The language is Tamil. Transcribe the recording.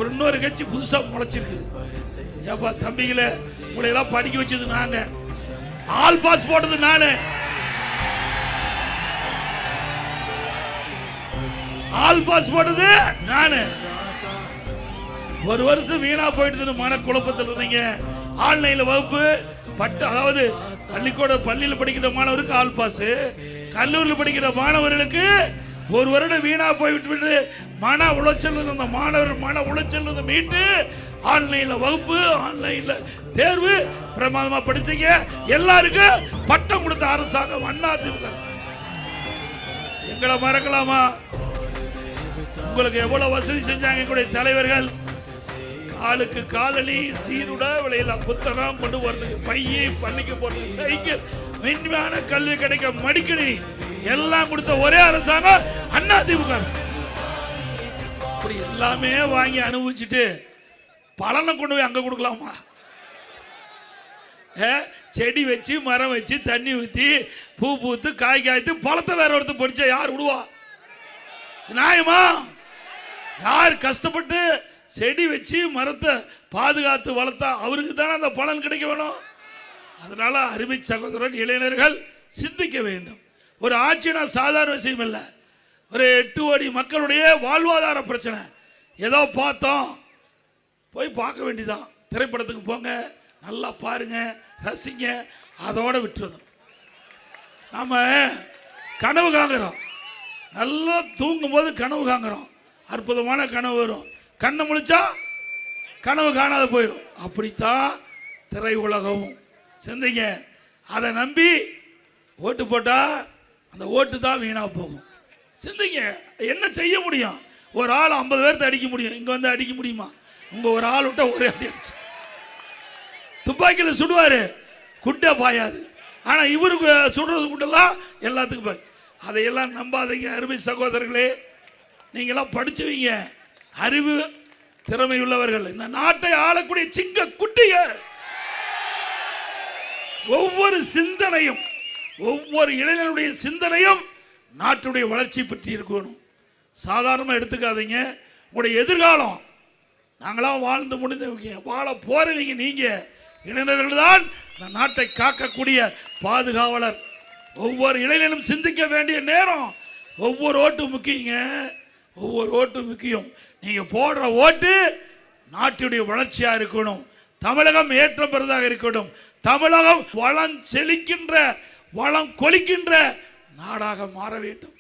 இன்னொரு கட்சி புதுசா முளைச்சிருக்குது. ஏப்பா தம்பிகளை உங்களை எல்லாம் படிக்க வச்சது நாங்க, ஆல் பாஸ் போட்டது நானு, ஆல் பாஸ் போட்டது நானு. ஒரு வருஷம் வீணா போயிட்டு மன குழப்பத்தில் இருந்தீங்க. ஆன்லைன்ல வகுப்பு அதாவது பள்ளியில் படிக்கிற மாணவருக்கு ஆல் பாஸ், கல்லூரியில் படிக்கிற மாணவர்களுக்கு ஒரு வருடம் வீணா போய்விட்டு மன உளைச்சல் இருந்த மாணவர் மன உளைச்சல் இருந்த மீட்டு ஆன்லைன்ல வகுப்பு, ஆன்லைன்ல தேர்வு பிரமாதமா படிச்சீங்க. எல்லாருக்கும் பட்டம் கொடுத்த அரசாங்கம் அதிமுக. எங்களை மறக்கலாமா? உங்களுக்கு எவ்வளவு வசதி செஞ்சாங்க எங்களுடைய தலைவர்கள். காலுக்கு காலணி, சீருட விலையில புத்தகம் கொண்டு போறதுக்கு, பையை பள்ளிக்கு போறதுக்கு சைக்கிள், மென்மையான கல்வி கிடைக்க மடிக்கணி எல்லாம் கொடுத்த ஒரே அரசாங்கம் அதிமுக. அப்படி எல்லாமே வாங்கி அனுபவிச்சுட்டு பலனை கொண்டு போய் அங்க கொடுக்கலாமா? செடி வச்சு மரம் வச்சு தண்ணி ஊத்தி பூ பூத்து காய் காய்த்து பழத்தை வேற ஒருத்தர் படிச்சா யார் விடுவா? நியாயமா? யார் கஷ்டப்பட்டு செடி வச்சு மரத்தை பாதுகாத்து வளர்த்தா அவருக்கு தானே அந்த பலன் கிடைக்க வேணும். அதனால அருமை சகோதரன் இளைஞர்கள் சிந்திக்க வேண்டும். ஒரு ஆட்சினா சாதாரண விஷயம் இல்லை. ஒரு 8 கோடி மக்களுடைய வாழ்வாதார பிரச்சனை. ஏதோ பார்த்தோம் போய் பார்க்க வேண்டியதான். திரைப்படத்துக்கு போங்க, நல்லா பாருங்க, ரசிங்க, அதோட விட்டுருந்தோம். நாம கனவு காங்குறோம், நல்லா தூங்கும் போது கனவு காங்குறோம், அற்புதமான கனவு வரும். கண்ணை முழிச்சா கனவு காணாத போயிடும். அப்படித்தான் திரை உலகமும். சிந்திங்க. அதை நம்பி ஓட்டு போட்டா அந்த ஓட்டு தான் வீணா போகும். சிந்திங்க. என்ன செய்ய முடியும்? ஒரு ஆள் 50 பேர்த்த அடிக்க முடியும், இங்க வந்து அடிக்க முடியுமா? உங்க ஒரு ஆள் விட்டா ஒரே அடி அடிச்சு துப்பாக்கியில் சுடுவாரு, குட்டை பாயாது. ஆனா இவருக்கு சுடுறது குட்டெல்லாம் எல்லாத்துக்கும் பாய். அதையெல்லாம் நம்பாதீங்க அருமை சகோதரர்களே. நீங்களாம் படிச்சுவீங்க, அறிவு திறமை உள்ளவர்கள், இந்த நாட்டை ஆளக்கூடிய சிங்க குட்டிய. ஒவ்வொரு சிந்தனையும், ஒவ்வொரு இளைஞனுடைய சிந்தனையும் நாட்டுடைய வளர்ச்சி பற்றி இருக்கணும். சாதாரணமாக எடுத்துக்காதீங்க. உங்களுடைய எதிர்காலம், நாங்களாம் வாழ்ந்து முடிந்தவங்க, வாழ போறவங்க நீங்க இளைஞர்கள் தான் இந்த நாட்டை காக்கக்கூடிய பாதுகாவலர். ஒவ்வொரு இளைஞனும் சிந்திக்க வேண்டிய நேரம். ஒவ்வொரு ஓட்டும் முக்கியங்க, ஒவ்வொரு ஓட்டும் முக்கியம். நீங்க போடுற ஓட்டு நாட்டுடைய வளர்ச்சியா இருக்கணும். தமிழகம் ஏற்றம் பெறதாக இருக்கணும். தமிழகம் வளம் செழிக்கின்ற, வளம் கொளிக்கின்ற நாடாக மாற வேண்டும்.